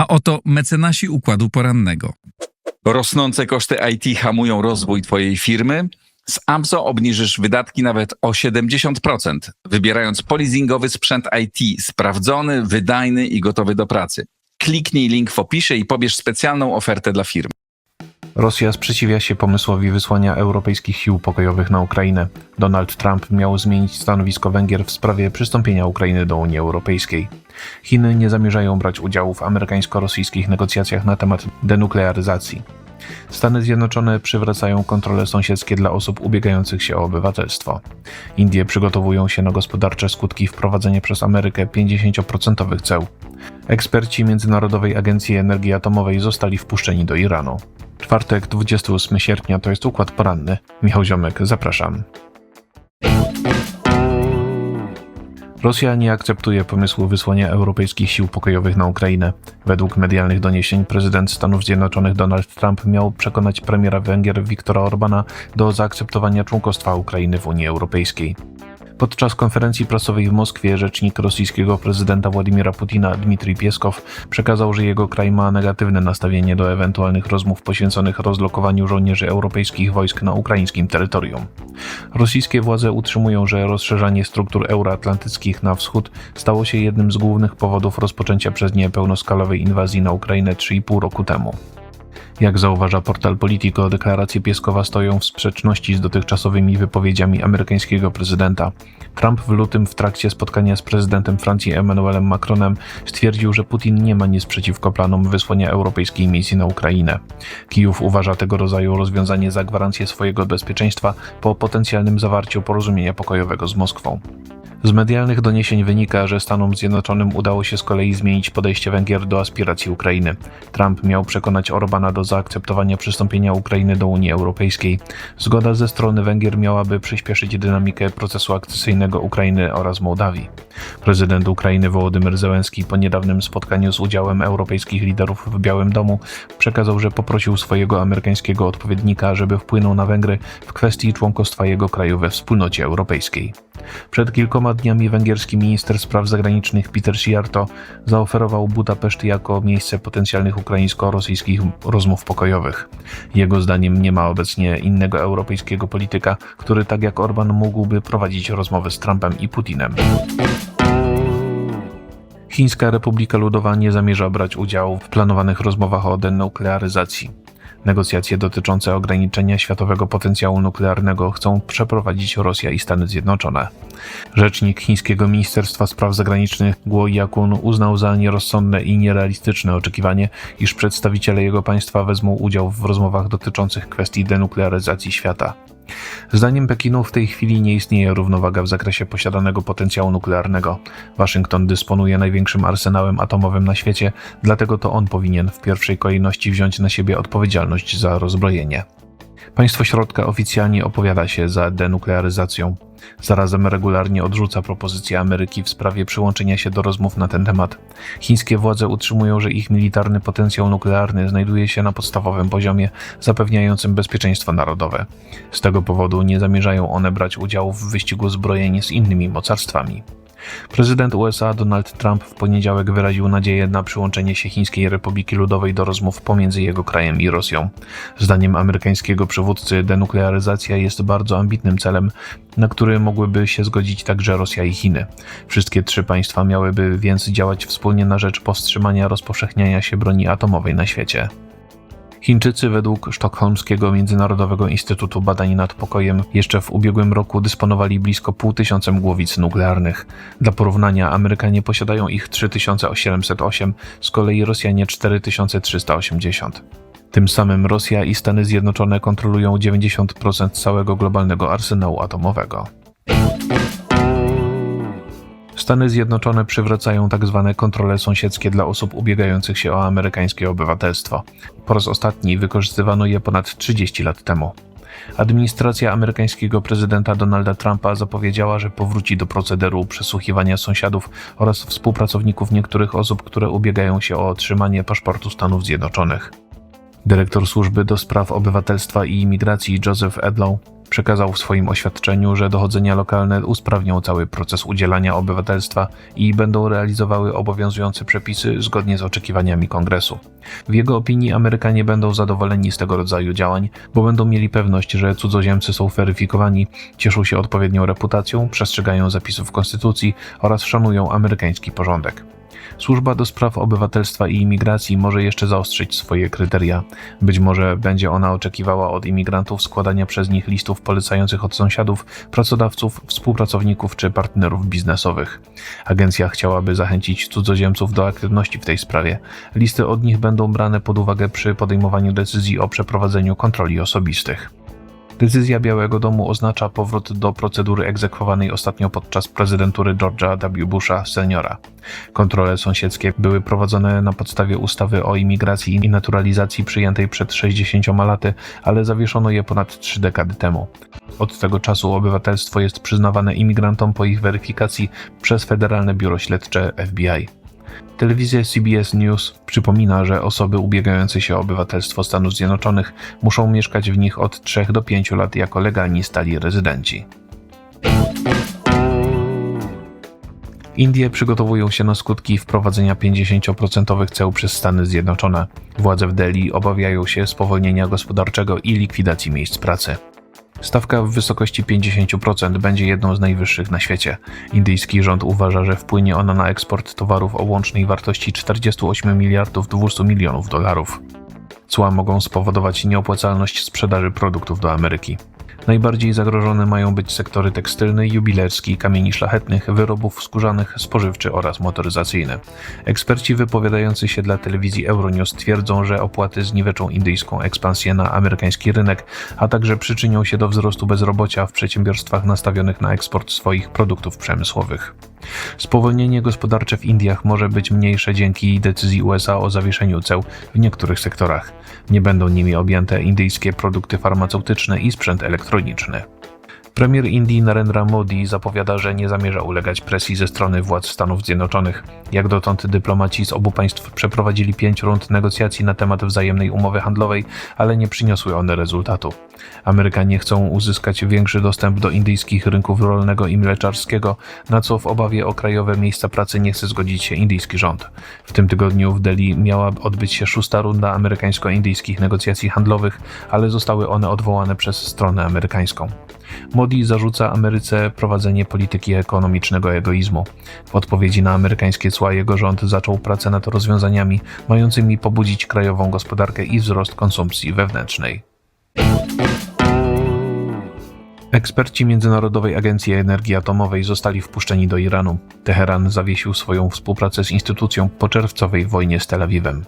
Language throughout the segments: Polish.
A oto mecenasi Układu Porannego. Rosnące koszty IT hamują rozwój Twojej firmy? Z AMZO obniżysz wydatki nawet o 70%, wybierając polizingowy sprzęt IT sprawdzony, wydajny i gotowy do pracy. Kliknij link w opisie i pobierz specjalną ofertę dla firm. Rosja sprzeciwia się pomysłowi wysłania europejskich sił pokojowych na Ukrainę. Donald Trump miał zmienić stanowisko Węgier w sprawie przystąpienia Ukrainy do Unii Europejskiej. Chiny nie zamierzają brać udziału w amerykańsko-rosyjskich negocjacjach na temat denuklearyzacji. Stany Zjednoczone przywracają kontrole sąsiedzkie dla osób ubiegających się o obywatelstwo. Indie przygotowują się na gospodarcze skutki wprowadzenia przez Amerykę 50% ceł. Eksperci Międzynarodowej Agencji Energii Atomowej zostali wpuszczeni do Iranu. Czwartek, 28 sierpnia, to jest Układ Poranny. Michał Ziomek, zapraszam. Rosja nie akceptuje pomysłu wysłania europejskich sił pokojowych na Ukrainę. Według medialnych doniesień prezydent Stanów Zjednoczonych Donald Trump miał przekonać premiera Węgier Viktora Orbana do zaakceptowania członkostwa Ukrainy w Unii Europejskiej. Podczas konferencji prasowej w Moskwie rzecznik rosyjskiego prezydenta Władimira Putina Dmitrij Pieskow przekazał, że jego kraj ma negatywne nastawienie do ewentualnych rozmów poświęconych rozlokowaniu żołnierzy europejskich wojsk na ukraińskim terytorium. Rosyjskie władze utrzymują, że rozszerzanie struktur euroatlantyckich na wschód stało się jednym z głównych powodów rozpoczęcia przez nie pełnoskalowej inwazji na Ukrainę 3,5 roku temu. Jak zauważa portal Politico, deklaracje Pieskowa stoją w sprzeczności z dotychczasowymi wypowiedziami amerykańskiego prezydenta. Trump w lutym w trakcie spotkania z prezydentem Francji Emmanuelem Macronem stwierdził, że Putin nie ma nic przeciwko planom wysłania europejskiej misji na Ukrainę. Kijów uważa tego rodzaju rozwiązanie za gwarancję swojego bezpieczeństwa po potencjalnym zawarciu porozumienia pokojowego z Moskwą. Z medialnych doniesień wynika, że Stanom Zjednoczonym udało się z kolei zmienić podejście Węgier do aspiracji Ukrainy. Trump miał przekonać Orbana do zaakceptowania przystąpienia Ukrainy do Unii Europejskiej. Zgoda ze strony Węgier miałaby przyspieszyć dynamikę procesu akcesyjnego Ukrainy oraz Mołdawii. Prezydent Ukrainy Wołodymyr Zełenski po niedawnym spotkaniu z udziałem europejskich liderów w Białym Domu przekazał, że poprosił swojego amerykańskiego odpowiednika, żeby wpłynął na Węgry w kwestii członkostwa jego kraju we Wspólnocie Europejskiej. Przed kilkoma dniami węgierski minister spraw zagranicznych Peter Szijjártó zaoferował Budapeszt jako miejsce potencjalnych ukraińsko-rosyjskich rozmów pokojowych. Jego zdaniem nie ma obecnie innego europejskiego polityka, który tak jak Orban mógłby prowadzić rozmowy z Trumpem i Putinem. Chińska Republika Ludowa nie zamierza brać udziału w planowanych rozmowach o denuklearyzacji. Negocjacje dotyczące ograniczenia światowego potencjału nuklearnego chcą przeprowadzić Rosja i Stany Zjednoczone. Rzecznik chińskiego Ministerstwa Spraw Zagranicznych Guo Yakun uznał za nierozsądne i nierealistyczne oczekiwanie, iż przedstawiciele jego państwa wezmą udział w rozmowach dotyczących kwestii denuklearyzacji świata. Zdaniem Pekinu w tej chwili nie istnieje równowaga w zakresie posiadanego potencjału nuklearnego. Waszyngton dysponuje największym arsenałem atomowym na świecie, dlatego to on powinien w pierwszej kolejności wziąć na siebie odpowiedzialność za rozbrojenie. Państwo środka oficjalnie opowiada się za denuklearyzacją. Zarazem regularnie odrzuca propozycje Ameryki w sprawie przyłączenia się do rozmów na ten temat. Chińskie władze utrzymują, że ich militarny potencjał nuklearny znajduje się na podstawowym poziomie zapewniającym bezpieczeństwo narodowe. Z tego powodu nie zamierzają one brać udziału w wyścigu zbrojeń z innymi mocarstwami. Prezydent USA Donald Trump w poniedziałek wyraził nadzieję na przyłączenie się Chińskiej Republiki Ludowej do rozmów pomiędzy jego krajem i Rosją. Zdaniem amerykańskiego przywódcy denuklearyzacja jest bardzo ambitnym celem, na który mogłyby się zgodzić także Rosja i Chiny. Wszystkie trzy państwa miałyby więc działać wspólnie na rzecz powstrzymania rozpowszechniania się broni atomowej na świecie. Chińczycy według Sztokholmskiego Międzynarodowego Instytutu Badań nad Pokojem jeszcze w ubiegłym roku dysponowali blisko 500 głowic nuklearnych. Dla porównania Amerykanie posiadają ich 3808, z kolei Rosjanie 4380. Tym samym Rosja i Stany Zjednoczone kontrolują 90% całego globalnego arsenału atomowego. Stany Zjednoczone przywracają tzw. kontrole sąsiedzkie dla osób ubiegających się o amerykańskie obywatelstwo. Po raz ostatni wykorzystywano je ponad 30 lat temu. Administracja amerykańskiego prezydenta Donalda Trumpa zapowiedziała, że powróci do procederu przesłuchiwania sąsiadów oraz współpracowników niektórych osób, które ubiegają się o otrzymanie paszportu Stanów Zjednoczonych. Dyrektor Służby do Spraw Obywatelstwa i Imigracji Joseph Edlow Przekazał w swoim oświadczeniu, że dochodzenia lokalne usprawnią cały proces udzielania obywatelstwa i będą realizowały obowiązujące przepisy zgodnie z oczekiwaniami Kongresu. W jego opinii Amerykanie będą zadowoleni z tego rodzaju działań, bo będą mieli pewność, że cudzoziemcy są weryfikowani, cieszą się odpowiednią reputacją, przestrzegają zapisów konstytucji oraz szanują amerykański porządek. Służba do spraw obywatelstwa i imigracji może jeszcze zaostrzyć swoje kryteria. Być może będzie ona oczekiwała od imigrantów składania przez nich listów polecających od sąsiadów, pracodawców, współpracowników czy partnerów biznesowych. Agencja chciałaby zachęcić cudzoziemców do aktywności w tej sprawie. Listy od nich będą brane pod uwagę przy podejmowaniu decyzji o przeprowadzeniu kontroli osobistych. Decyzja Białego Domu oznacza powrót do procedury egzekwowanej ostatnio podczas prezydentury George'a W. Busha seniora. Kontrole sąsiedzkie były prowadzone na podstawie ustawy o imigracji i naturalizacji przyjętej przed 60 laty, ale zawieszono je ponad 3 dekady temu. Od tego czasu obywatelstwo jest przyznawane imigrantom po ich weryfikacji przez Federalne Biuro Śledcze FBI. Telewizja CBS News przypomina, że osoby ubiegające się o obywatelstwo Stanów Zjednoczonych muszą mieszkać w nich od 3 do 5 lat jako legalni stali rezydenci. Indie przygotowują się na skutki wprowadzenia 50% ceł przez Stany Zjednoczone. Władze w Delhi obawiają się spowolnienia gospodarczego i likwidacji miejsc pracy. Stawka w wysokości 50% będzie jedną z najwyższych na świecie. Indyjski rząd uważa, że wpłynie ona na eksport towarów o łącznej wartości 48 miliardów 200 milionów dolarów. Cła mogą spowodować nieopłacalność sprzedaży produktów do Ameryki. Najbardziej zagrożone mają być sektory tekstylny, jubilerski, kamieni szlachetnych, wyrobów skórzanych, spożywczy oraz motoryzacyjny. Eksperci wypowiadający się dla telewizji Euronews twierdzą, że opłaty zniweczą indyjską ekspansję na amerykański rynek, a także przyczynią się do wzrostu bezrobocia w przedsiębiorstwach nastawionych na eksport swoich produktów przemysłowych. Spowolnienie gospodarcze w Indiach może być mniejsze dzięki decyzji USA o zawieszeniu ceł w niektórych sektorach. Nie będą nimi objęte indyjskie produkty farmaceutyczne i sprzęt elektroniczny. Premier Indii Narendra Modi zapowiada, że nie zamierza ulegać presji ze strony władz Stanów Zjednoczonych. Jak dotąd dyplomaci z obu państw przeprowadzili 5 rund negocjacji na temat wzajemnej umowy handlowej, ale nie przyniosły one rezultatu. Amerykanie chcą uzyskać większy dostęp do indyjskich rynków rolnego i mleczarskiego, na co w obawie o krajowe miejsca pracy nie chce zgodzić się indyjski rząd. W tym tygodniu w Delhi miała odbyć się 6. runda amerykańsko-indyjskich negocjacji handlowych, ale zostały one odwołane przez stronę amerykańską. Modi zarzuca Ameryce prowadzenie polityki ekonomicznego egoizmu. W odpowiedzi na amerykańskie cła jego rząd zaczął pracę nad rozwiązaniami mającymi pobudzić krajową gospodarkę i wzrost konsumpcji wewnętrznej. Eksperci Międzynarodowej Agencji Energii Atomowej zostali wpuszczeni do Iranu. Teheran zawiesił swoją współpracę z instytucją po czerwcowej wojnie z Tel Awiwem.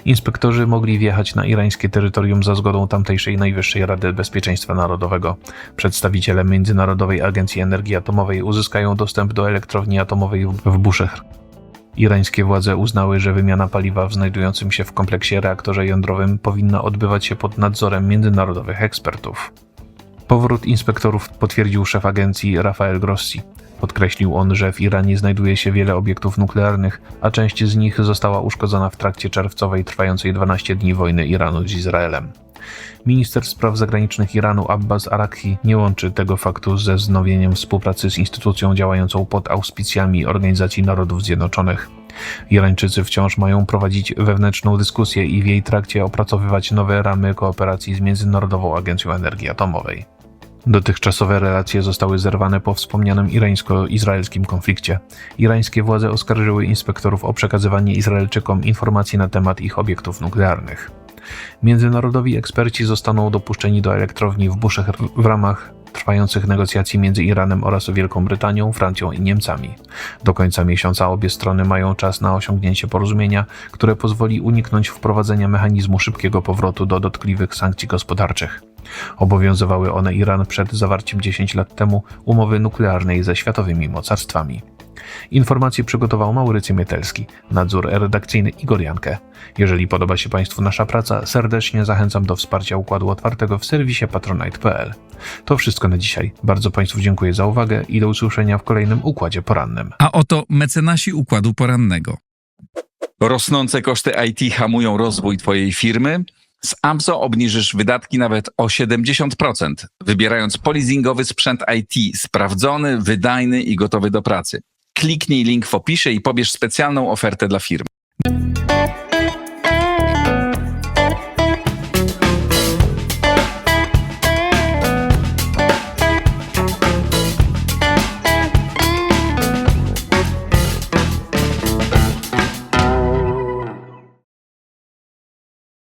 Inspektorzy mogli wjechać na irańskie terytorium za zgodą tamtejszej Najwyższej Rady Bezpieczeństwa Narodowego. Przedstawiciele Międzynarodowej Agencji Energii Atomowej uzyskają dostęp do elektrowni atomowej w Bushehr. Irańskie władze uznały, że wymiana paliwa w znajdującym się w kompleksie reaktorze jądrowym powinna odbywać się pod nadzorem międzynarodowych ekspertów. Powrót inspektorów potwierdził szef agencji Rafael Grossi. Podkreślił on, że w Iranie znajduje się wiele obiektów nuklearnych, a część z nich została uszkodzona w trakcie czerwcowej trwającej 12 dni wojny Iranu z Izraelem. Minister spraw zagranicznych Iranu Abbas Arakchi nie łączy tego faktu ze wznowieniem współpracy z instytucją działającą pod auspicjami Organizacji Narodów Zjednoczonych. Irańczycy wciąż mają prowadzić wewnętrzną dyskusję i w jej trakcie opracowywać nowe ramy kooperacji z Międzynarodową Agencją Energii Atomowej. Dotychczasowe relacje zostały zerwane po wspomnianym irańsko-izraelskim konflikcie. Irańskie władze oskarżyły inspektorów o przekazywanie Izraelczykom informacji na temat ich obiektów nuklearnych. Międzynarodowi eksperci zostaną dopuszczeni do elektrowni w Bushehr w ramach trwających negocjacji między Iranem oraz Wielką Brytanią, Francją i Niemcami. Do końca miesiąca obie strony mają czas na osiągnięcie porozumienia, które pozwoli uniknąć wprowadzenia mechanizmu szybkiego powrotu do dotkliwych sankcji gospodarczych. Obowiązywały one Iran przed zawarciem 10 lat temu umowy nuklearnej ze światowymi mocarstwami. Informacje przygotował Maurycy Mietelski, nadzór redakcyjny Igor Jankę. Jeżeli podoba się Państwu nasza praca, serdecznie zachęcam do wsparcia Układu Otwartego w serwisie patronite.pl. To wszystko na dzisiaj. Bardzo Państwu dziękuję za uwagę i do usłyszenia w kolejnym Układzie Porannym. A oto mecenasi Układu Porannego. Rosnące koszty IT hamują rozwój Twojej firmy? Z AMZO obniżysz wydatki nawet o 70%, wybierając polizingowy sprzęt IT sprawdzony, wydajny i gotowy do pracy. Kliknij link w opisie i pobierz specjalną ofertę dla firm.